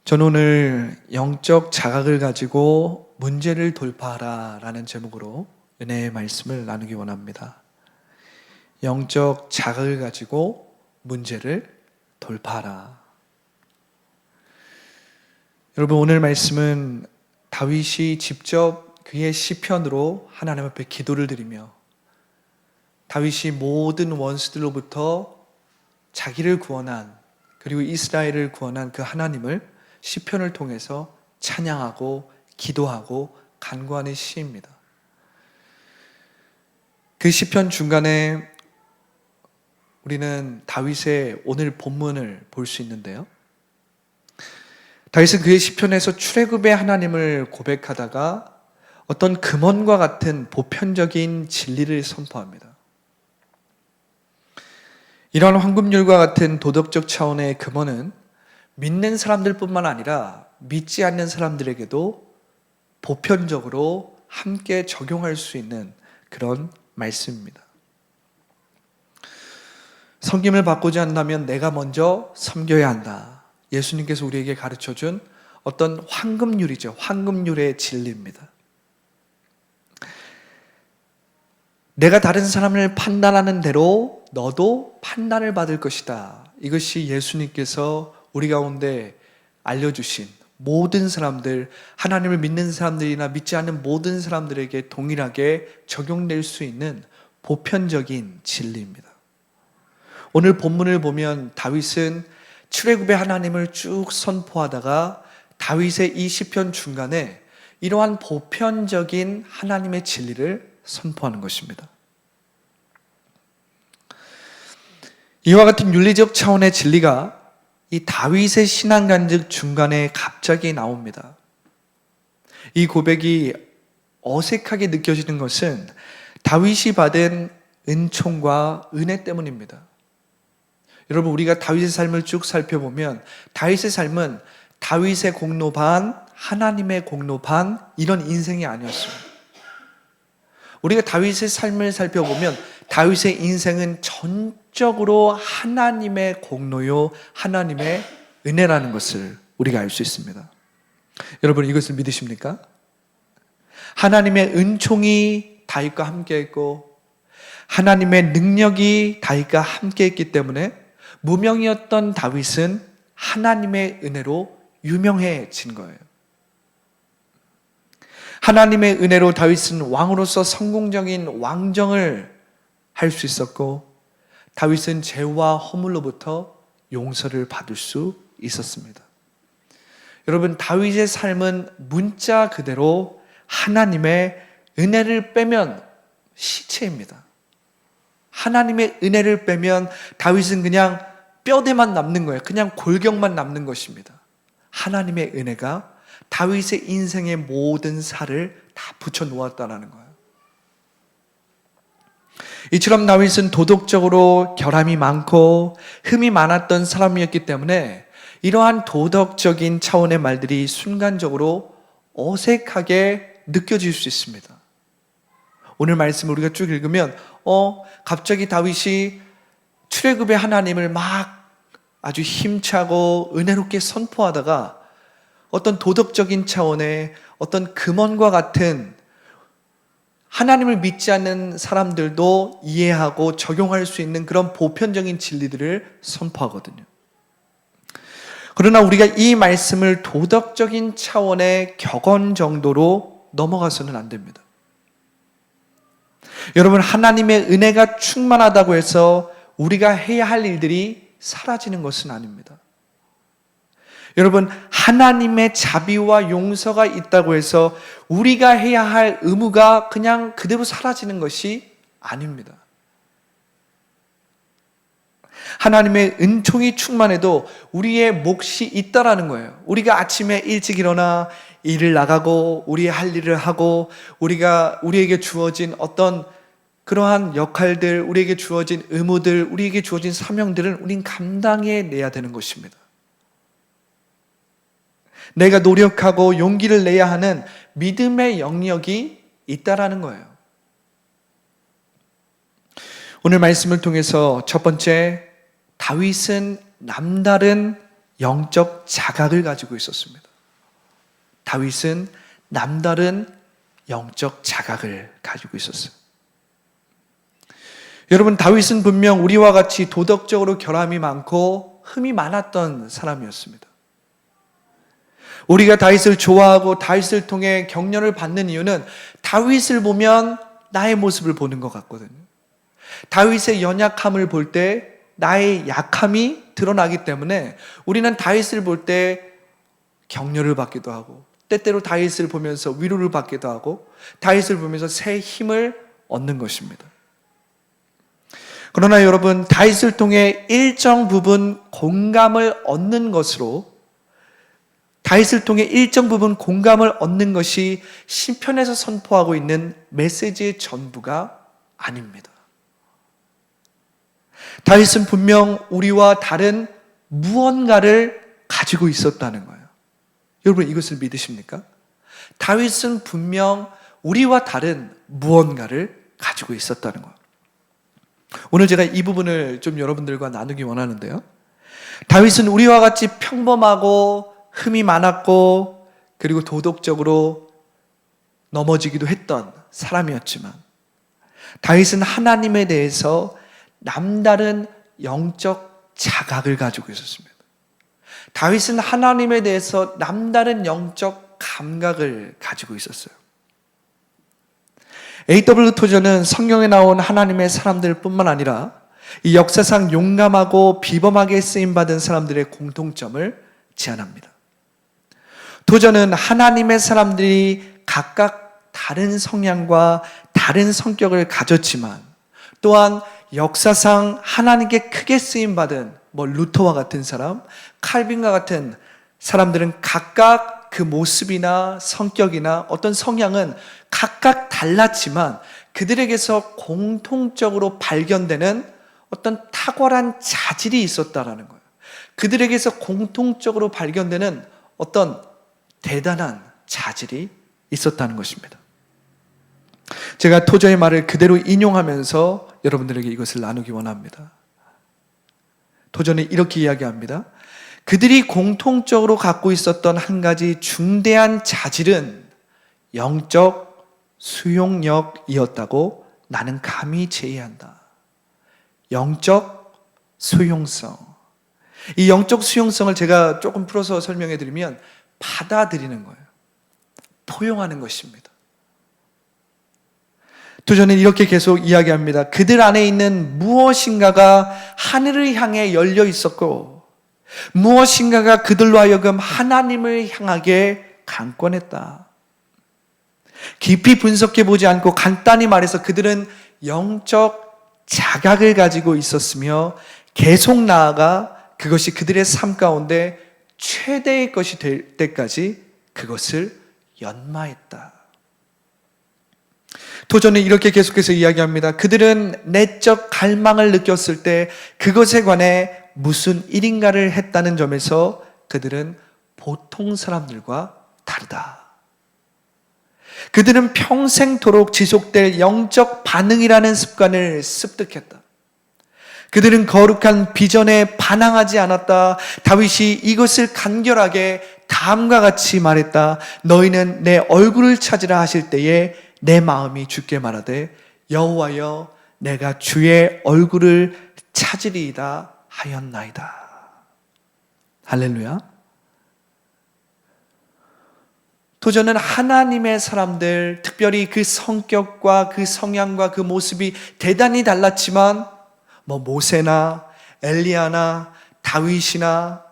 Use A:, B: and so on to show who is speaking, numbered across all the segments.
A: 저는 오늘 영적 자각을 가지고 문제를 돌파하라 라는 제목으로 은혜의 말씀을 나누기 원합니다. 영적 자각을 가지고 문제를 돌파하라. 여러분, 오늘 말씀은 다윗이 직접 그의 시편으로 하나님 앞에 기도를 드리며 다윗이 모든 원수들로부터 자기를 구원한, 그리고 이스라엘을 구원한 그 하나님을 시편을 통해서 찬양하고 기도하고 간구하는 시입니다. 그 시편 중간에 우리는 다윗의 오늘 본문을 볼 수 있는데요. 다윗은 그의 시편에서 출애굽의 하나님을 고백하다가 어떤 금원과 같은 보편적인 진리를 선포합니다. 이러한 황금률과 같은 도덕적 차원의 금원은 믿는 사람들뿐만 아니라 믿지 않는 사람들에게도 보편적으로 함께 적용할 수 있는 그런 말씀입니다. 섬김을 받고자 한다면 내가 먼저 섬겨야 한다. 예수님께서 우리에게 가르쳐준 어떤 황금률이죠. 황금률의 진리입니다. 내가 다른 사람을 판단하는 대로 너도 판단을 받을 것이다. 이것이 예수님께서 우리 가운데 알려주신 모든 사람들, 하나님을 믿는 사람들이나 믿지 않는 모든 사람들에게 동일하게 적용될 수 있는 보편적인 진리입니다. 오늘 본문을 보면 다윗은 출애굽의 하나님을 쭉 선포하다가 다윗의 이 시편 중간에 이러한 보편적인 하나님의 진리를 선포하는 것입니다. 이와 같은 윤리적 차원의 진리가 이 다윗의 신앙간증 중간에 갑자기 나옵니다. 이 고백이 어색하게 느껴지는 것은 다윗이 받은 은총과 은혜 때문입니다. 여러분, 우리가 다윗의 삶을 쭉 살펴보면 다윗의 삶은 다윗의 공로 반, 하나님의 공로 반, 이런 인생이 아니었습니다. 우리가 다윗의 삶을 살펴보면 다윗의 인생은 전적으로 하나님의 공로요, 하나님의 은혜라는 것을 우리가 알 수 있습니다. 여러분, 이것을 믿으십니까? 하나님의 은총이 다윗과 함께했고 하나님의 능력이 다윗과 함께했기 때문에 무명이었던 다윗은 하나님의 은혜로 유명해진 거예요. 하나님의 은혜로 다윗은 왕으로서 성공적인 왕정을 할 수 있었고 다윗은 죄와 허물로부터 용서를 받을 수 있었습니다. 여러분, 다윗의 삶은 문자 그대로 하나님의 은혜를 빼면 시체입니다. 하나님의 은혜를 빼면 다윗은 그냥 뼈대만 남는 거예요. 그냥 골격만 남는 것입니다. 하나님의 은혜가 다윗의 인생의 모든 살을 다 붙여 놓았다는 거예요. 이처럼 다윗은 도덕적으로 결함이 많고 흠이 많았던 사람이었기 때문에 이러한 도덕적인 차원의 말들이 순간적으로 어색하게 느껴질 수 있습니다. 오늘 말씀을 우리가 쭉 읽으면 갑자기 다윗이 출애굽의 하나님을 막 아주 힘차고 은혜롭게 선포하다가 어떤 도덕적인 차원의 어떤 금원과 같은 하나님을 믿지 않는 사람들도 이해하고 적용할 수 있는 그런 보편적인 진리들을 선포하거든요. 그러나 우리가 이 말씀을 도덕적인 차원의 격언 정도로 넘어가서는 안 됩니다. 여러분, 하나님의 은혜가 충만하다고 해서 우리가 해야 할 일들이 사라지는 것은 아닙니다. 여러분, 하나님의 자비와 용서가 있다고 해서 우리가 해야 할 의무가 그냥 그대로 사라지는 것이 아닙니다. 하나님의 은총이 충만해도 우리의 몫이 있다라는 거예요. 우리가 아침에 일찍 일어나 일을 나가고 우리의 할 일을 하고 우리에게 주어진 어떤 그러한 역할들, 우리에게 주어진 의무들, 우리에게 주어진 사명들은 우린 감당해내야 되는 것입니다. 내가 노력하고 용기를 내야 하는 믿음의 영역이 있다라는 거예요. 오늘 말씀을 통해서 첫 번째, 다윗은 남다른 영적 자각을 가지고 있었습니다. 다윗은 남다른 영적 자각을 가지고 있었어요. 여러분, 다윗은 분명 우리와 같이 도덕적으로 결함이 많고 흠이 많았던 사람이었습니다. 우리가 다윗을 좋아하고 다윗을 통해 격려를 받는 이유는 다윗을 보면 나의 모습을 보는 것 같거든요. 다윗의 연약함을 볼 때 나의 약함이 드러나기 때문에 우리는 다윗을 볼 때 격려를 받기도 하고, 때때로 다윗을 보면서 위로를 받기도 하고, 다윗을 보면서 새 힘을 얻는 것입니다. 그러나 여러분, 다윗을 통해 일정 부분 공감을 얻는 것으로, 다윗을 통해 일정 부분 공감을 얻는 것이 시편에서 선포하고 있는 메시지의 전부가 아닙니다. 다윗은 분명 우리와 다른 무언가를 가지고 있었다는 거예요. 여러분, 이것을 믿으십니까? 다윗은 분명 우리와 다른 무언가를 가지고 있었다는 거예요. 오늘 제가 이 부분을 좀 여러분들과 나누기 원하는데요. 다윗은 우리와 같이 평범하고 흠이 많았고 그리고 도덕적으로 넘어지기도 했던 사람이었지만, 다윗은 하나님에 대해서 남다른 영적 자각을 가지고 있었습니다. 다윗은 하나님에 대해서 남다른 영적 감각을 가지고 있었어요. A.W. 토저는 성경에 나온 하나님의 사람들 뿐만 아니라 이 역사상 용감하고 비범하게 쓰임받은 사람들의 공통점을 제안합니다. 토저는 하나님의 사람들이 각각 다른 성향과 다른 성격을 가졌지만, 또한 역사상 하나님께 크게 쓰임받은 루터와 같은 사람, 칼빈과 같은 사람들은 각각 그 모습이나 성격이나 어떤 성향은 각각 달랐지만 그들에게서 공통적으로 발견되는 어떤 탁월한 자질이 있었다라는 거예요. 그들에게서 공통적으로 발견되는 어떤 대단한 자질이 있었다는 것입니다. 제가 토저의 말을 그대로 인용하면서 여러분들에게 이것을 나누기 원합니다. 토저는 이렇게 이야기합니다. 그들이 공통적으로 갖고 있었던 한 가지 중대한 자질은 영적 수용력이었다고 나는 감히 제의한다. 영적 수용성. 이 영적 수용성을 제가 조금 풀어서 설명해 드리면 받아들이는 거예요. 포용하는 것입니다. 토저는 이렇게 계속 이야기합니다. 그들 안에 있는 무엇인가가 하늘을 향해 열려 있었고 무엇인가가 그들로 하여금 하나님을 향하게 강권했다. 깊이 분석해 보지 않고 간단히 말해서 그들은 영적 자각을 가지고 있었으며 계속 나아가 그것이 그들의 삶 가운데 최대의 것이 될 때까지 그것을 연마했다. 토저는 이렇게 계속해서 이야기합니다. 그들은 내적 갈망을 느꼈을 때 그것에 관해 무슨 일인가를 했다는 점에서 그들은 보통 사람들과 다르다. 그들은 평생토록 지속될 영적 반응이라는 습관을 습득했다. 그들은 거룩한 비전에 반항하지 않았다. 다윗이 이것을 간결하게 다음과 같이 말했다. 너희는 내 얼굴을 찾으라 하실 때에 내 마음이 주께 말하되 여호와여 내가 주의 얼굴을 찾으리이다 하였나이다. 할렐루야. 토저는 하나님의 사람들, 특별히 그 성격과 그 성향과 그 모습이 대단히 달랐지만 모세나 엘리야나 다윗이나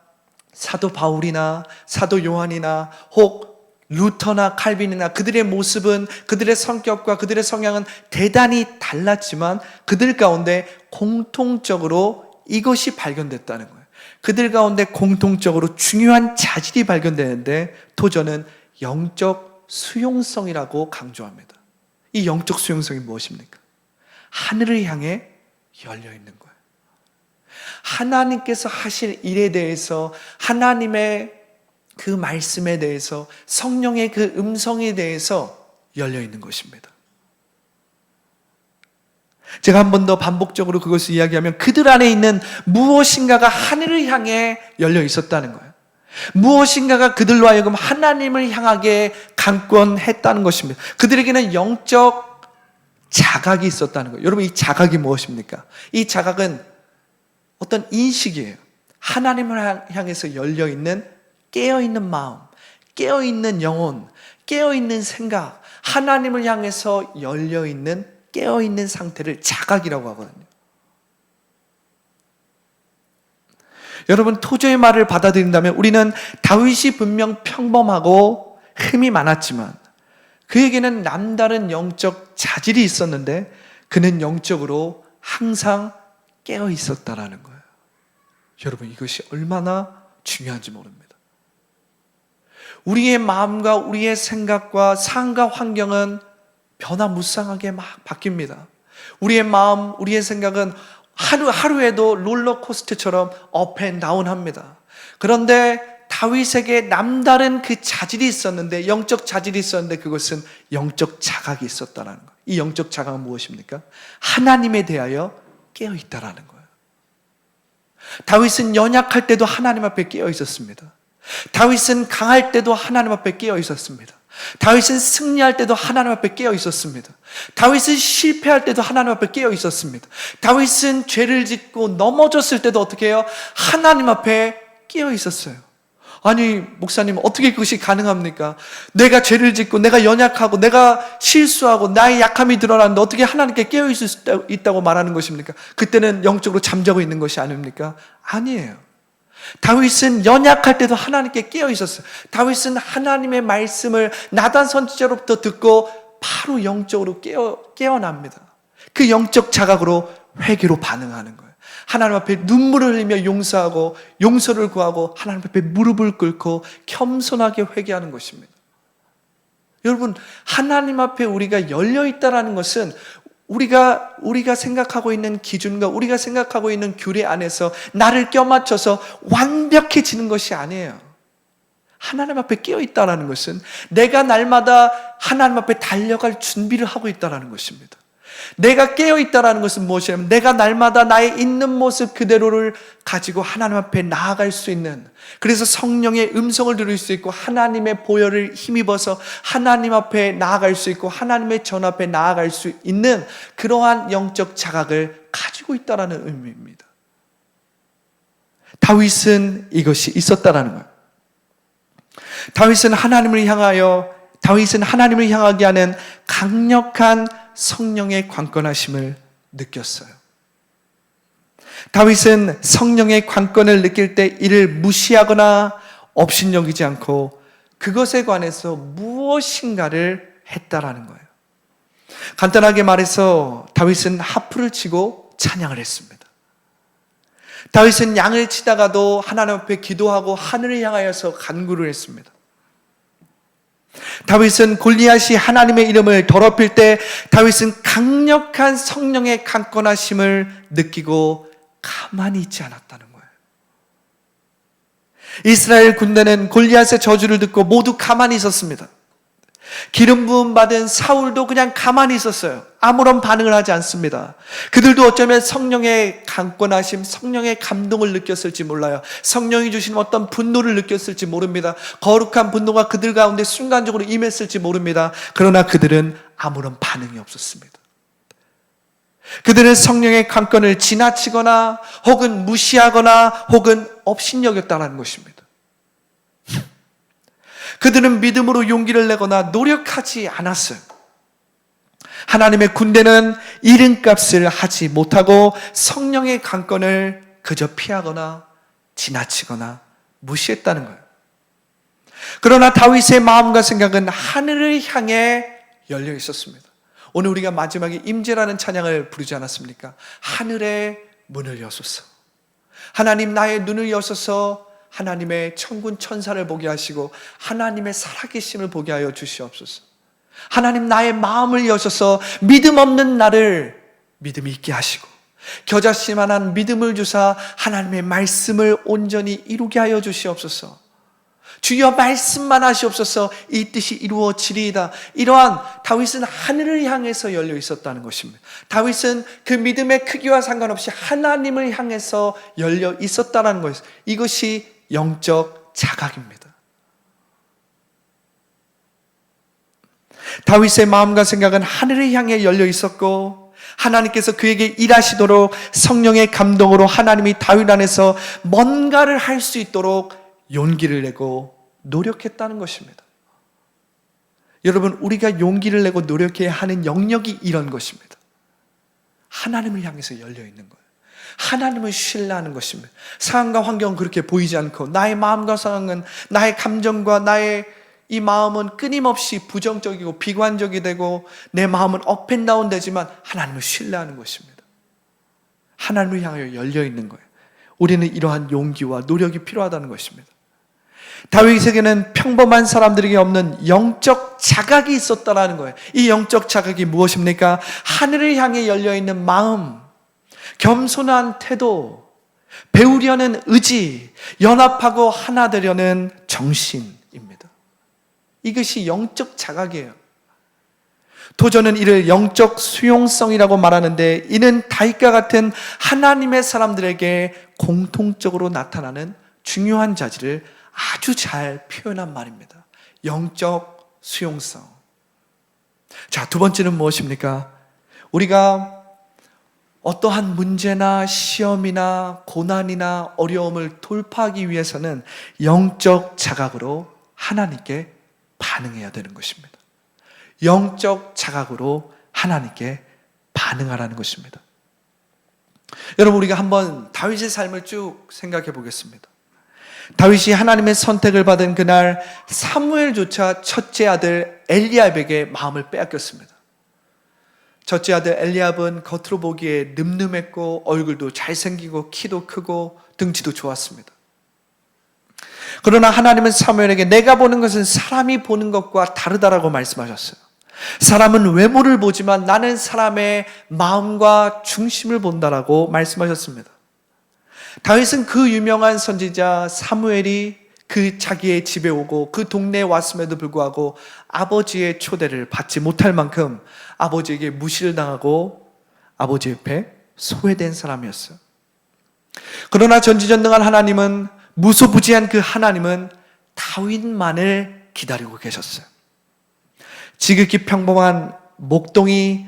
A: 사도 바울이나 사도 요한이나 혹 루터나 칼빈이나 그들의 모습은, 그들의 성격과 그들의 성향은 대단히 달랐지만 그들 가운데 공통적으로 이것이 발견됐다는 거예요. 그들 가운데 공통적으로 중요한 자질이 발견되는데 토저는 영적 수용성이라고 강조합니다. 이 영적 수용성이 무엇입니까? 하늘을 향해 열려 있는 거예요. 하나님께서 하실 일에 대해서, 하나님의 그 말씀에 대해서, 성령의 그 음성에 대해서 열려 있는 것입니다. 제가 한 번 더 반복적으로 그것을 이야기하면 그들 안에 있는 무엇인가가 하늘을 향해 열려 있었다는 거예요. 무엇인가가 그들로 하여금 하나님을 향하게 강권했다는 것입니다. 그들에게는 영적 자각이 있었다는 거예요. 여러분, 이 자각이 무엇입니까? 이 자각은 어떤 인식이에요. 하나님을 향해서 열려있는 깨어있는 마음, 깨어있는 영혼, 깨어있는 생각, 하나님을 향해서 열려있는 깨어있는 상태를 자각이라고 하거든요. 여러분, 토저의 말을 받아들인다면 우리는 다윗이 분명 평범하고 흠이 많았지만 그에게는 남다른 영적 자질이 있었는데 그는 영적으로 항상 깨어 있었다라는 거예요. 여러분, 이것이 얼마나 중요한지 모릅니다. 우리의 마음과 우리의 생각과 상황과 환경은 변화무쌍하게 막 바뀝니다. 우리의 마음, 우리의 생각은 하루에도 롤러코스터처럼 업앤다운 합니다. 그런데 다윗에게 남다른 그 자질이 있었는데, 영적 자질이 있었는데 그것은 영적 자각이 있었다는 거예요. 이 영적 자각은 무엇입니까? 하나님에 대하여 깨어있다라는 거예요. 다윗은 연약할 때도 하나님 앞에 깨어 있었습니다. 다윗은 강할 때도 하나님 앞에 깨어 있었습니다. 다윗은 승리할 때도 하나님 앞에 깨어 있었습니다. 다윗은 실패할 때도 하나님 앞에 깨어 있었습니다. 다윗은 죄를 짓고 넘어졌을 때도 어떻게 해요? 하나님 앞에 깨어 있었어요. 아니, 목사님, 어떻게 그것이 가능합니까? 내가 죄를 짓고 내가 연약하고 내가 실수하고 나의 약함이 드러나는데 어떻게 하나님께 깨어 있을 수 있다고 말하는 것입니까? 그때는 영적으로 잠자고 있는 것이 아닙니까? 아니에요. 다윗은 연약할 때도 하나님께 깨어 있었어요. 다윗은 하나님의 말씀을 나단 선지자로부터 듣고 바로 영적으로 깨어납니다. 그 영적 자각으로 회개로 반응하는 거예요. 하나님 앞에 눈물을 흘리며 용서하고 용서를 구하고 하나님 앞에 무릎을 꿇고 겸손하게 회개하는 것입니다. 여러분, 하나님 앞에 우리가 열려있다는 것은 우리가 생각하고 있는 기준과 우리가 생각하고 있는 규례 안에서 나를 껴맞춰서 완벽해지는 것이 아니에요. 하나님 앞에 깨어있다는 것은 내가 날마다 하나님 앞에 달려갈 준비를 하고 있다는 것입니다. 내가 깨어있다는 것은 무엇이냐면 내가 날마다 나의 있는 모습 그대로를 가지고 하나님 앞에 나아갈 수 있는, 그래서 성령의 음성을 들을 수 있고 하나님의 보혈을 힘입어서 하나님 앞에 나아갈 수 있고 하나님의 전 앞에 나아갈 수 있는 그러한 영적 자각을 가지고 있다는 의미입니다. 다윗은 이것이 있었다라는 거예요. 다윗은 하나님을 향하게 하는 강력한 성령의 관건하심을 느꼈어요. 다윗은 성령의 관건을 느낄 때 이를 무시하거나 업신여기지 않고 그것에 관해서 무엇인가를 했다라는 거예요. 간단하게 말해서 다윗은 하프를 치고 찬양을 했습니다. 다윗은 양을 치다가도 하나님 앞에 기도하고 하늘을 향하여서 간구를 했습니다. 다윗은 골리앗이 하나님의 이름을 더럽힐 때 다윗은 강력한 성령의 강권하심을 느끼고 가만히 있지 않았다는 거예요. 이스라엘 군대는 골리앗의 저주를 듣고 모두 가만히 있었습니다. 기름 부음 받은 사울도 그냥 가만히 있었어요. 아무런 반응을 하지 않습니다. 그들도 어쩌면 성령의 강권하심, 성령의 감동을 느꼈을지 몰라요. 성령이 주신 어떤 분노를 느꼈을지 모릅니다. 거룩한 분노가 그들 가운데 순간적으로 임했을지 모릅니다. 그러나 그들은 아무런 반응이 없었습니다. 그들은 성령의 강권을 지나치거나 혹은 무시하거나 혹은 업신여겼다는 것입니다. 그들은 믿음으로 용기를 내거나 노력하지 않았어요. 하나님의 군대는 이름값을 하지 못하고 성령의 강권을 그저 피하거나 지나치거나 무시했다는 거예요. 그러나 다윗의 마음과 생각은 하늘을 향해 열려 있었습니다. 오늘 우리가 마지막에 임재라는 찬양을 부르지 않았습니까? 하늘의 문을 여소서. 하나님, 나의 눈을 여소서 하나님의 천군 천사를 보게 하시고 하나님의 살아계심을 보게 하여 주시옵소서. 하나님, 나의 마음을 여셔서 믿음 없는 나를 믿음이 있게 하시고 겨자씨만한 믿음을 주사 하나님의 말씀을 온전히 이루게 하여 주시옵소서. 주여 말씀만 하시옵소서 이 뜻이 이루어지리이다. 이러한 다윗은 하늘을 향해서 열려 있었다는 것입니다. 다윗은 그 믿음의 크기와 상관없이 하나님을 향해서 열려 있었다는 것이죠. 이것이 영적 자각입니다. 다윗의 마음과 생각은 하늘을 향해 열려 있었고 하나님께서 그에게 일하시도록 성령의 감동으로 하나님이 다윗 안에서 뭔가를 할 수 있도록 용기를 내고 노력했다는 것입니다. 여러분, 우리가 용기를 내고 노력해야 하는 영역이 이런 것입니다. 하나님을 향해서 열려 있는 거예요. 하나님을 신뢰하는 것입니다. 상황과 환경은 그렇게 보이지 않고 나의 마음과 상황은, 나의 감정과 나의 이 마음은 끊임없이 부정적이고 비관적이 되고 내 마음은 업앤다운 되지만 하나님을 신뢰하는 것입니다. 하나님을 향하여 열려 있는 거예요. 우리는 이러한 용기와 노력이 필요하다는 것입니다. 다윗에게는 평범한 사람들에게 없는 영적 자각이 있었다는 거예요. 이 영적 자각이 무엇입니까? 하늘을 향해 열려 있는 마음, 겸손한 태도, 배우려는 의지, 연합하고 하나 되려는 정신입니다. 이것이 영적 자각이에요. 도저는 이를 영적 수용성이라고 말하는데, 이는 다윗과 같은 하나님의 사람들에게 공통적으로 나타나는 중요한 자질을 아주 잘 표현한 말입니다. 영적 수용성. 자, 두 번째는 무엇입니까? 우리가 어떠한 문제나 시험이나 고난이나 어려움을 돌파하기 위해서는 영적 자각으로 하나님께 반응해야 되는 것입니다. 영적 자각으로 하나님께 반응하라는 것입니다. 여러분, 우리가 한번 다윗의 삶을 쭉 생각해 보겠습니다. 다윗이 하나님의 선택을 받은 그날 사무엘조차 첫째 아들 엘리압에게 마음을 빼앗겼습니다. 첫째 아들 엘리압은 겉으로 보기에 늠름했고 얼굴도 잘생기고 키도 크고 등치도 좋았습니다. 그러나 하나님은 사무엘에게 내가 보는 것은 사람이 보는 것과 다르다라고 말씀하셨어요. 사람은 외모를 보지만 나는 사람의 마음과 중심을 본다라고 말씀하셨습니다. 다윗은 그 유명한 선지자 사무엘이 그 자기의 집에 오고 그 동네에 왔음에도 불구하고 아버지의 초대를 받지 못할 만큼 아버지에게 무시를 당하고 아버지 옆에 소외된 사람이었어요. 그러나 전지전능한 하나님은, 무소부지한 그 하나님은 다윗만을 기다리고 계셨어요. 지극히 평범한 목동이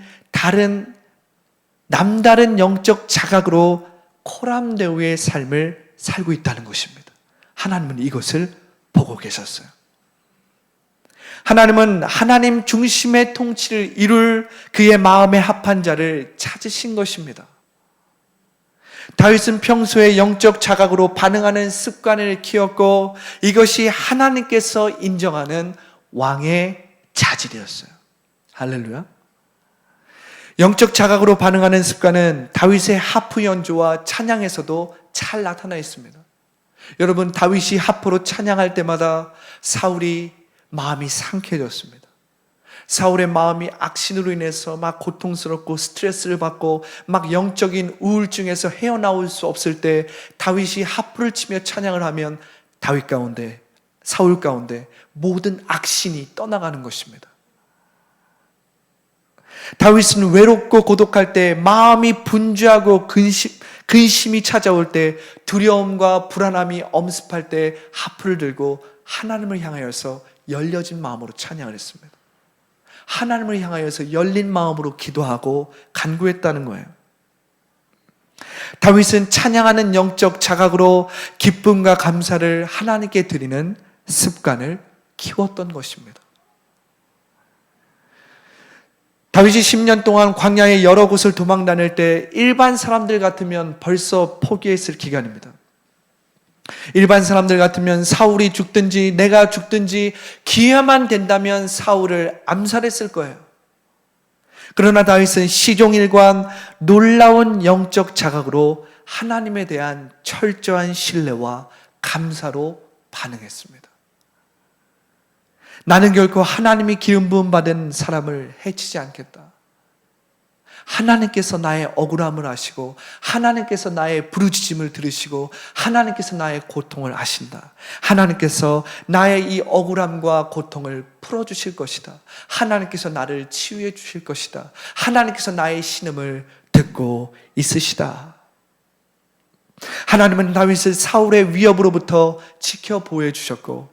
A: 남다른 영적 자각으로 코람데우의 삶을 살고 있다는 것입니다. 하나님은 이것을 보고 계셨어요. 하나님은 하나님 중심의 통치를 이룰 그의 마음에 합한 자를 찾으신 것입니다. 다윗은 평소에 영적 자각으로 반응하는 습관을 키웠고 이것이 하나님께서 인정하는 왕의 자질이었어요. 할렐루야. 영적 자각으로 반응하는 습관은 다윗의 하프 연주와 찬양에서도 잘 나타나 있습니다. 여러분, 다윗이 하프로 찬양할 때마다 사울이 마음이 상쾌해졌습니다. 사울의 마음이 악신으로 인해서 막 고통스럽고 스트레스를 받고 막 영적인 우울증에서 헤어나올 수 없을 때 다윗이 하프를 치며 찬양을 하면 다윗 가운데, 사울 가운데 모든 악신이 떠나가는 것입니다. 다윗은 외롭고 고독할 때, 마음이 분주하고 근심이 찾아올 때, 두려움과 불안함이 엄습할 때 하프를 들고 하나님을 향하여서 열려진 마음으로 찬양을 했습니다. 하나님을 향하여서 열린 마음으로 기도하고 간구했다는 거예요. 다윗은 찬양하는 영적 자각으로 기쁨과 감사를 하나님께 드리는 습관을 키웠던 것입니다. 다윗이 10년 동안 광야의 여러 곳을 도망 다닐 때 일반 사람들 같으면 벌써 포기했을 기간입니다. 일반 사람들 같으면 사울이 죽든지 내가 죽든지 기회만 된다면 사울을 암살했을 거예요. 그러나 다윗은 시종일관 놀라운 영적 자각으로 하나님에 대한 철저한 신뢰와 감사로 반응했습니다. 나는 결코 하나님이 기름 부음 받은 사람을 해치지 않겠다. 하나님께서 나의 억울함을 아시고 하나님께서 나의 부르짖음을 들으시고 하나님께서 나의 고통을 아신다. 하나님께서 나의 이 억울함과 고통을 풀어주실 것이다. 하나님께서 나를 치유해 주실 것이다. 하나님께서 나의 신음을 듣고 있으시다. 하나님은 다윗을 사울의 위협으로부터 지켜 보호해 주셨고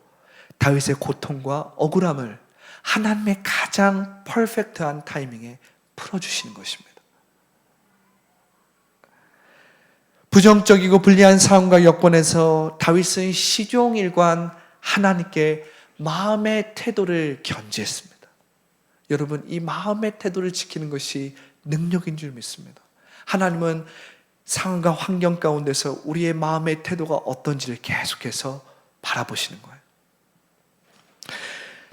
A: 다윗의 고통과 억울함을 하나님의 가장 퍼펙트한 타이밍에 풀어주시는 것입니다. 부정적이고 불리한 상황과 여건에서 다윗은 시종일관 하나님께 마음의 태도를 견지했습니다. 여러분, 이 마음의 태도를 지키는 것이 능력인 줄 믿습니다. 하나님은 상황과 환경 가운데서 우리의 마음의 태도가 어떤지를 계속해서 바라보시는 거예요.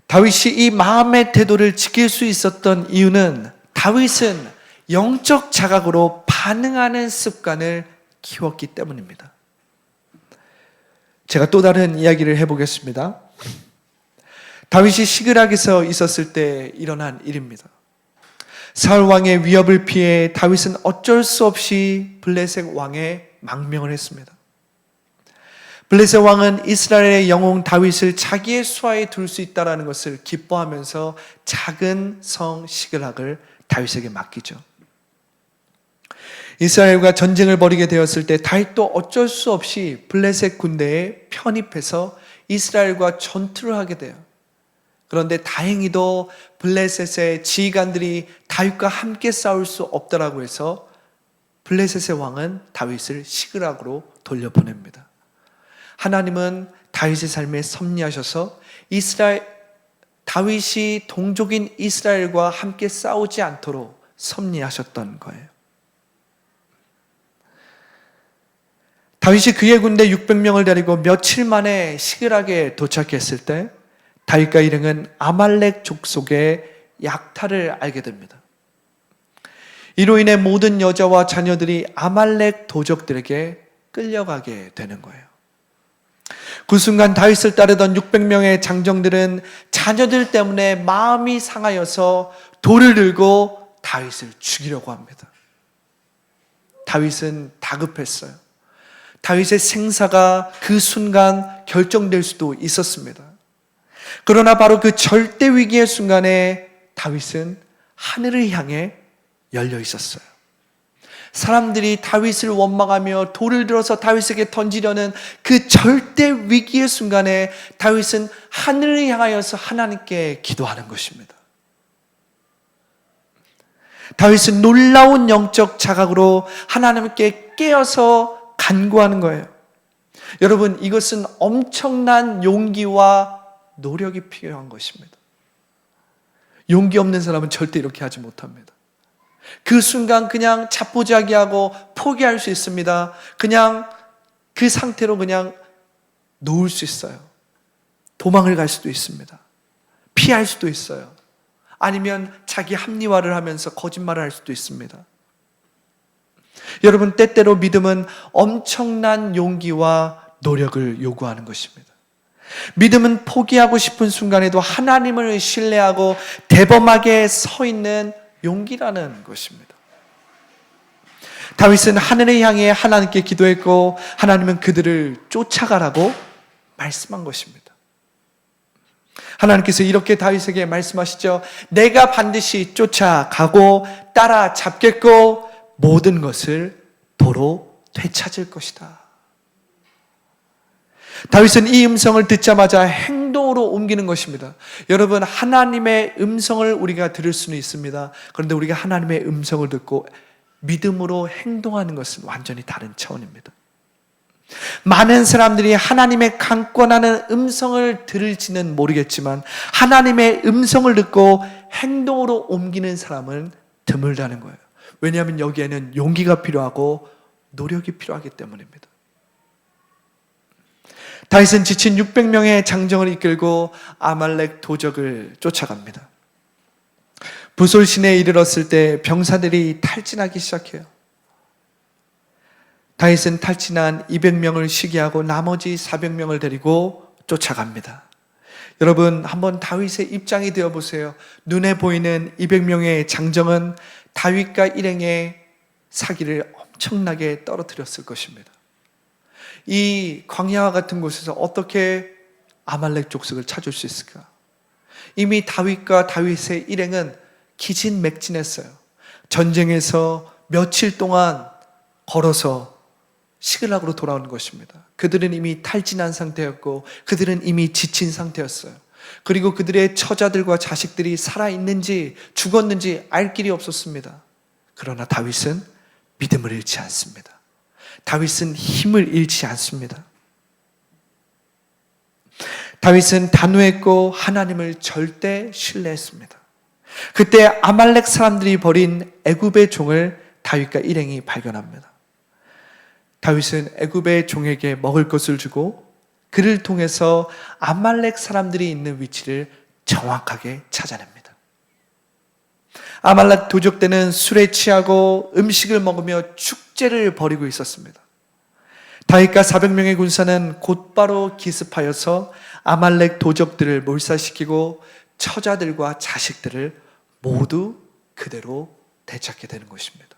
A: 다윗이 이 마음의 태도를 지킬 수 있었던 이유는 다윗은 영적 자각으로 반응하는 습관을 키웠기 때문입니다. 제가 또 다른 이야기를 해보겠습니다. 다윗이 시그락에서 있었을 때 일어난 일입니다. 사울 왕의 위협을 피해 다윗은 어쩔 수 없이 블레셋 왕에 망명을 했습니다. 블레셋 왕은 이스라엘의 영웅 다윗을 자기의 수하에 둘 수 있다는 것을 기뻐하면서 작은 성 시그락을 다윗에게 맡기죠. 이스라엘과 전쟁을 벌이게 되었을 때 다윗도 어쩔 수 없이 블레셋 군대에 편입해서 이스라엘과 전투를 하게 돼요. 그런데 다행히도 블레셋의 지휘관들이 다윗과 함께 싸울 수 없다라고 해서 블레셋의 왕은 다윗을 시그락으로 돌려보냅니다. 하나님은 다윗의 삶에 섭리하셔서 다윗이 동족인 이스라엘과 함께 싸우지 않도록 섭리하셨던 거예요. 다윗이 그의 군대 600명을 데리고 며칠 만에 시그락에 도착했을 때 다윗과 일행은 아말렉 족속의 약탈을 알게 됩니다. 이로 인해 모든 여자와 자녀들이 아말렉 도적들에게 끌려가게 되는 거예요. 그 순간 다윗을 따르던 600명의 장정들은 자녀들 때문에 마음이 상하여서 돌을 들고 다윗을 죽이려고 합니다. 다윗은 다급했어요. 다윗의 생사가 그 순간 결정될 수도 있었습니다. 그러나 바로 그 절대 위기의 순간에 다윗은 하늘을 향해 열려 있었어요. 사람들이 다윗을 원망하며 돌을 들어서 다윗에게 던지려는 그 절대 위기의 순간에 다윗은 하늘을 향하여서 하나님께 기도하는 것입니다. 다윗은 놀라운 영적 자각으로 하나님께 깨어서 간구하는 거예요. 여러분, 이것은 엄청난 용기와 노력이 필요한 것입니다. 용기 없는 사람은 절대 이렇게 하지 못합니다. 그 순간 그냥 자포자기하고 포기할 수 있습니다. 그냥 그 상태로 그냥 놓을 수 있어요. 도망을 갈 수도 있습니다. 피할 수도 있어요. 아니면 자기 합리화를 하면서 거짓말을 할 수도 있습니다. 여러분, 때때로 믿음은 엄청난 용기와 노력을 요구하는 것입니다. 믿음은 포기하고 싶은 순간에도 하나님을 신뢰하고 대범하게 서 있는 용기라는 것입니다. 다윗은 하늘을 향해 하나님께 기도했고 하나님은 그들을 쫓아가라고 말씀한 것입니다. 하나님께서 이렇게 다윗에게 말씀하시죠. 내가 반드시 쫓아가고 따라잡겠고 모든 것을 도로 되찾을 것이다. 다윗은 이 음성을 듣자마자 행동으로 옮기는 것입니다. 여러분, 하나님의 음성을 우리가 들을 수는 있습니다. 그런데 우리가 하나님의 음성을 듣고 믿음으로 행동하는 것은 완전히 다른 차원입니다. 많은 사람들이 하나님의 강권하는 음성을 들을지는 모르겠지만 하나님의 음성을 듣고 행동으로 옮기는 사람은 드물다는 거예요. 왜냐하면 여기에는 용기가 필요하고 노력이 필요하기 때문입니다. 다윗은 지친 600명의 장정을 이끌고 아말렉 도적을 쫓아갑니다. 부솔신에 이르렀을 때 병사들이 탈진하기 시작해요. 다윗은 탈진한 200명을 시기하고 나머지 400명을 데리고 쫓아갑니다. 여러분, 한번 다윗의 입장이 되어보세요. 눈에 보이는 200명의 장정은 다윗과 일행의 사기를 엄청나게 떨어뜨렸을 것입니다. 이 광야와 같은 곳에서 어떻게 아말렉 족속을 찾을 수 있을까? 이미 다윗과 다윗의 일행은 기진맥진했어요. 전쟁에서 며칠 동안 걸어서 시글락으로 돌아오는 것입니다. 그들은 이미 탈진한 상태였고 그들은 이미 지친 상태였어요. 그리고 그들의 처자들과 자식들이 살아있는지 죽었는지 알 길이 없었습니다. 그러나 다윗은 믿음을 잃지 않습니다. 다윗은 힘을 잃지 않습니다. 다윗은 단호했고 하나님을 절대 신뢰했습니다. 그때 아말렉 사람들이 버린 애굽의 종을 다윗과 일행이 발견합니다. 다윗은 애굽의 종에게 먹을 것을 주고 그를 통해서 아말렉 사람들이 있는 위치를 정확하게 찾아냅니다. 아말렉 도적대는 술에 취하고 음식을 먹으며 축제를 벌이고 있었습니다. 다윗과 400명의 군사는 곧바로 기습하여서 아말렉 도적들을 몰살시키고 처자들과 자식들을 모두 그대로 되찾게 되는 것입니다.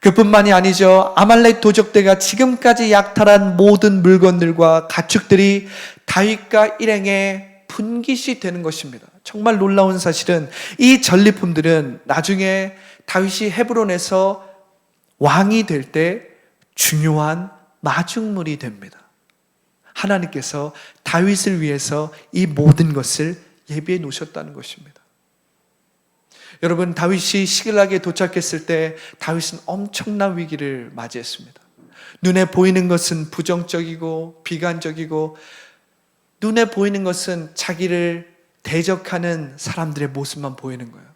A: 그뿐만이 아니죠. 아말렉 도적대가 지금까지 약탈한 모든 물건들과 가축들이 다윗과 일행의 분깃이 되는 것입니다. 정말 놀라운 사실은 이 전리품들은 나중에 다윗이 헤브론에서 왕이 될 때 중요한 마중물이 됩니다. 하나님께서 다윗을 위해서 이 모든 것을 예비해 놓으셨다는 것입니다. 여러분, 다윗이 시글락에 도착했을 때 다윗은 엄청난 위기를 맞이했습니다. 눈에 보이는 것은 부정적이고 비관적이고 눈에 보이는 것은 자기를 대적하는 사람들의 모습만 보이는 거예요.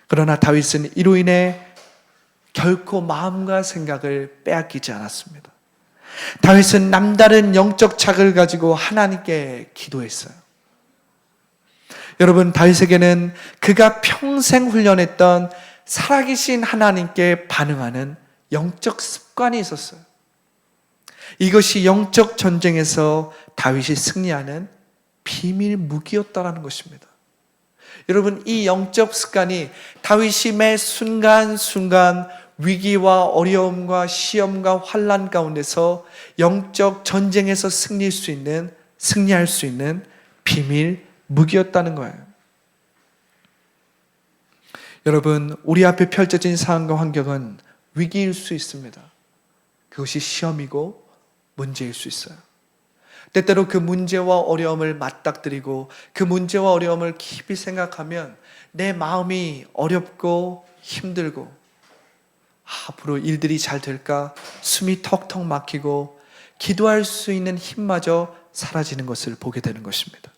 A: 그러나 다윗은 이로 인해 결코 마음과 생각을 빼앗기지 않았습니다. 다윗은 남다른 영적 자극을 가지고 하나님께 기도했어요. 여러분, 다윗에게는 그가 평생 훈련했던 살아계신 하나님께 반응하는 영적 습관이 있었어요. 이것이 영적 전쟁에서 다윗이 승리하는 비밀 무기였다라는 것입니다. 여러분, 이 영적 습관이 다윗이 매 순간순간 위기와 어려움과 시험과 환난 가운데서 영적 전쟁에서 승리할 수 있는 비밀 무기였다는 거예요. 여러분, 우리 앞에 펼쳐진 상황과 환경은 위기일 수 있습니다. 그것이 시험이고 문제일 수 있어요. 때때로 그 문제와 어려움을 맞닥뜨리고 그 문제와 어려움을 깊이 생각하면 내 마음이 어렵고 힘들고 앞으로 일들이 잘 될까 숨이 턱턱 막히고 기도할 수 있는 힘마저 사라지는 것을 보게 되는 것입니다.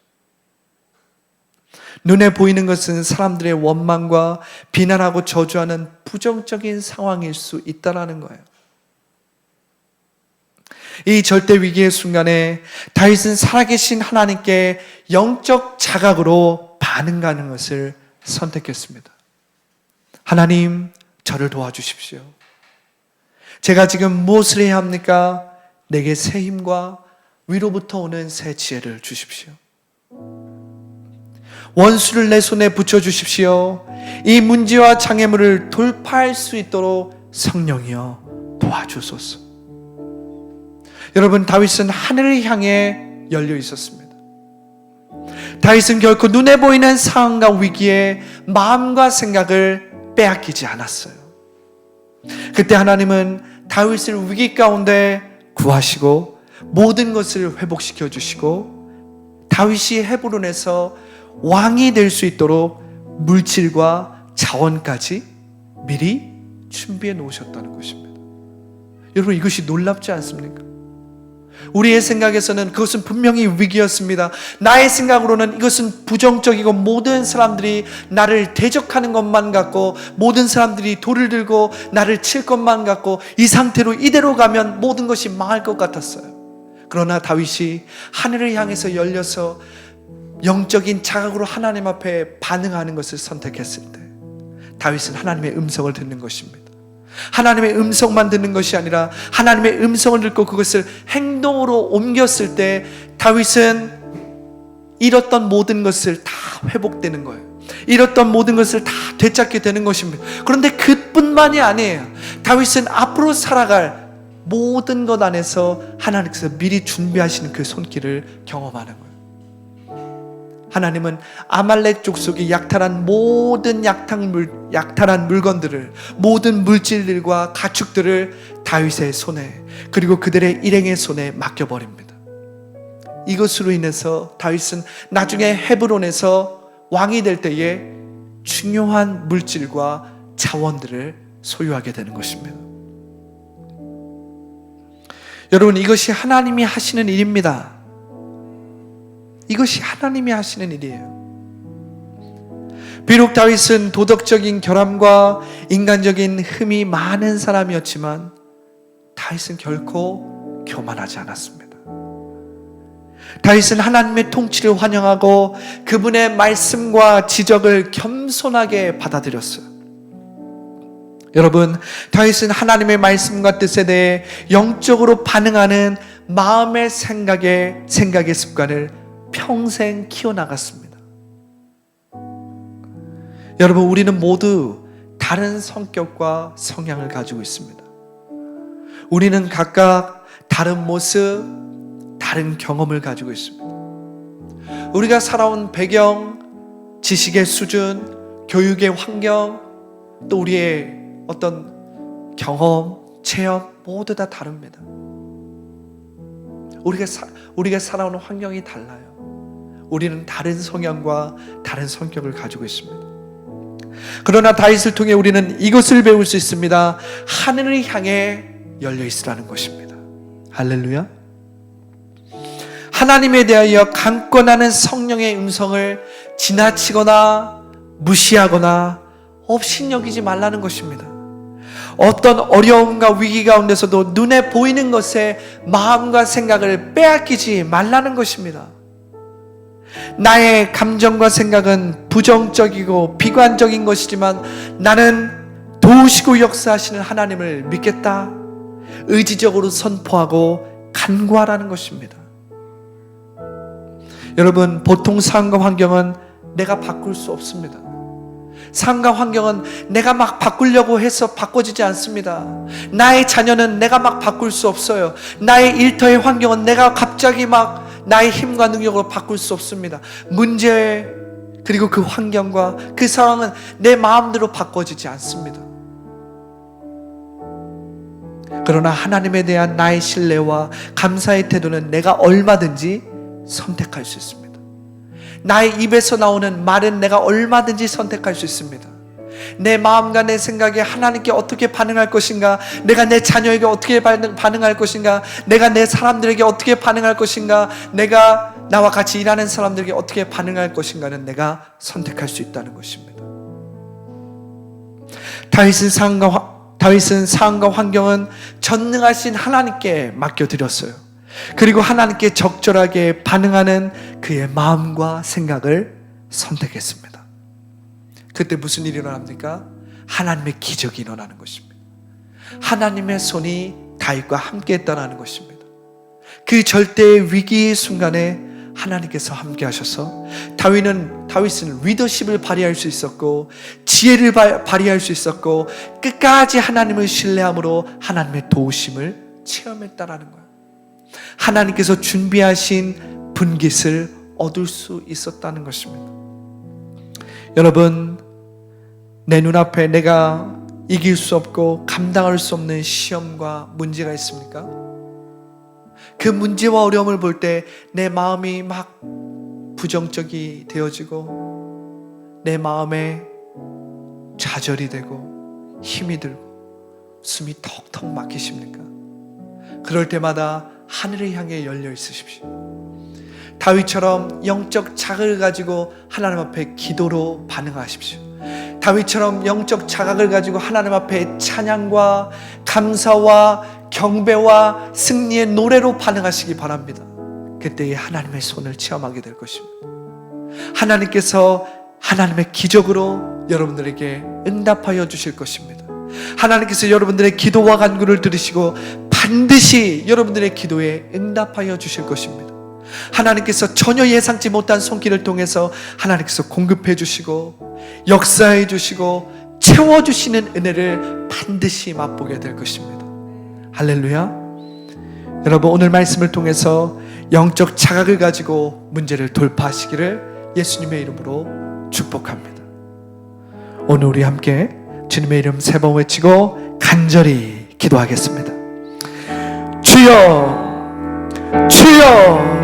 A: 눈에 보이는 것은 사람들의 원망과 비난하고 저주하는 부정적인 상황일 수 있다는 거예요. 이 절대 위기의 순간에 다윗은 살아계신 하나님께 영적 자각으로 반응하는 것을 선택했습니다. 하나님, 저를 도와주십시오. 제가 지금 무엇을 해야 합니까? 내게 새 힘과 위로부터 오는 새 지혜를 주십시오. 원수를 내 손에 붙여주십시오. 이 문제와 장애물을 돌파할 수 있도록 성령이여 도와주소서. 여러분, 다윗은 하늘을 향해 열려 있었습니다. 다윗은 결코 눈에 보이는 상황과 위기에 마음과 생각을 빼앗기지 않았어요. 그때 하나님은 다윗을 위기 가운데 구하시고 모든 것을 회복시켜 주시고 다윗이 헤브론에서 왕이 될 수 있도록 물질과 자원까지 미리 준비해 놓으셨다는 것입니다. 여러분, 이것이 놀랍지 않습니까? 우리의 생각에서는 그것은 분명히 위기였습니다. 나의 생각으로는 이것은 부정적이고 모든 사람들이 나를 대적하는 것만 같고 모든 사람들이 돌을 들고 나를 칠 것만 같고 이 상태로 이대로 가면 모든 것이 망할 것 같았어요. 그러나 다윗이 하늘을 향해서 열려서 영적인 자각으로 하나님 앞에 반응하는 것을 선택했을 때 다윗은 하나님의 음성을 듣는 것입니다. 하나님의 음성만 듣는 것이 아니라 하나님의 음성을 듣고 그것을 행동으로 옮겼을 때 다윗은 잃었던 모든 것을 다 회복되는 거예요. 잃었던 모든 것을 다 되찾게 되는 것입니다. 그런데 그뿐만이 아니에요. 다윗은 앞으로 살아갈 모든 것 안에서 하나님께서 미리 준비하시는 그 손길을 경험하는 거예요. 하나님은 아말렉 족속이 약탈한 모든 약탈한 물건들을, 모든 물질들과 가축들을 다윗의 손에, 그리고 그들의 일행의 손에 맡겨버립니다. 이것으로 인해서 다윗은 나중에 헤브론에서 왕이 될 때에 중요한 물질과 자원들을 소유하게 되는 것입니다. 여러분, 이것이 하나님이 하시는 일입니다. 이것이 하나님이 하시는 일이에요. 비록 다윗은 도덕적인 결함과 인간적인 흠이 많은 사람이었지만 다윗은 결코 교만하지 않았습니다. 다윗은 하나님의 통치를 환영하고 그분의 말씀과 지적을 겸손하게 받아들였어요. 여러분, 다윗은 하나님의 말씀과 뜻에 대해 영적으로 반응하는 마음의 생각의 습관을 평생 키워나갔습니다. 여러분, 우리는 모두 다른 성격과 성향을 가지고 있습니다. 우리는 각각 다른 모습, 다른 경험을 가지고 있습니다. 우리가 살아온 배경, 지식의 수준, 교육의 환경, 또 우리의 어떤 경험, 체험 모두 다 다릅니다. 우리가 살아오는 환경이 달라요. 우리는 다른 성향과 다른 성격을 가지고 있습니다. 그러나 다윗을 통해 우리는 이것을 배울 수 있습니다. 하늘을 향해 열려 있으라는 것입니다. 할렐루야. 하나님에 대하여 강권하는 성령의 음성을 지나치거나 무시하거나 업신여기지 말라는 것입니다. 어떤 어려움과 위기 가운데서도 눈에 보이는 것에 마음과 생각을 빼앗기지 말라는 것입니다. 나의 감정과 생각은 부정적이고 비관적인 것이지만 나는 도우시고 역사하시는 하나님을 믿겠다. 의지적으로 선포하고 간구하라는 것입니다. 여러분, 보통 상황과 환경은 내가 바꿀 수 없습니다. 상황과 환경은 내가 막 바꾸려고 해서 바꿔지지 않습니다. 나의 자녀는 내가 막 바꿀 수 없어요. 나의 일터의 환경은 내가 갑자기 막 나의 힘과 능력으로 바꿀 수 없습니다. 문제, 그리고 그 환경과 그 상황은 내 마음대로 바꿔지지 않습니다. 그러나 하나님에 대한 나의 신뢰와 감사의 태도는 내가 얼마든지 선택할 수 있습니다. 나의 입에서 나오는 말은 내가 얼마든지 선택할 수 있습니다. 내 마음과 내 생각에 하나님께 어떻게 반응할 것인가, 내가 내 자녀에게 어떻게 반응할 것인가, 내가 내 사람들에게 어떻게 반응할 것인가, 내가 나와 같이 일하는 사람들에게 어떻게 반응할 것인가는 내가 선택할 수 있다는 것입니다. 다윗은 상황과 환경은 전능하신 하나님께 맡겨드렸어요. 그리고 하나님께 적절하게 반응하는 그의 마음과 생각을 선택했습니다. 그때 무슨 일이 일어납니까? 하나님의 기적이 일어나는 것입니다. 하나님의 손이 다윗과 함께 했다는 것입니다. 그 절대의 위기의 순간에 하나님께서 함께 하셔서 다윗은 리더십을 발휘할 수 있었고 지혜를 발휘할 수 있었고 끝까지 하나님을 신뢰함으로 하나님의 도우심을 체험했다라는 거예요. 하나님께서 준비하신 분깃을 얻을 수 있었다는 것입니다. 여러분, 내 눈앞에 내가 이길 수 없고 감당할 수 없는 시험과 문제가 있습니까? 그 문제와 어려움을 볼 때 내 마음이 막 부정적이 되어지고 내 마음에 좌절이 되고 힘이 들고 숨이 턱턱 막히십니까? 그럴 때마다 하늘을 향해 열려 있으십시오. 다윗처럼 영적 자극을 가지고 하나님 앞에 기도로 반응하십시오. 다윗처럼 영적 자각을 가지고 하나님 앞에 찬양과 감사와 경배와 승리의 노래로 반응하시기 바랍니다. 그때에 하나님의 손을 체험하게 될 것입니다. 하나님께서 하나님의 기적으로 여러분들에게 응답하여 주실 것입니다. 하나님께서 여러분들의 기도와 간구를 들으시고 반드시 여러분들의 기도에 응답하여 주실 것입니다. 하나님께서 전혀 예상치 못한 손길을 통해서 하나님께서 공급해 주시고 역사해 주시고 채워주시는 은혜를 반드시 맛보게 될 것입니다. 할렐루야. 여러분, 오늘 말씀을 통해서 영적 자각을 가지고 문제를 돌파하시기를 예수님의 이름으로 축복합니다. 오늘 우리 함께 주님의 이름 3번 외치고 간절히 기도하겠습니다. 주여, 주여,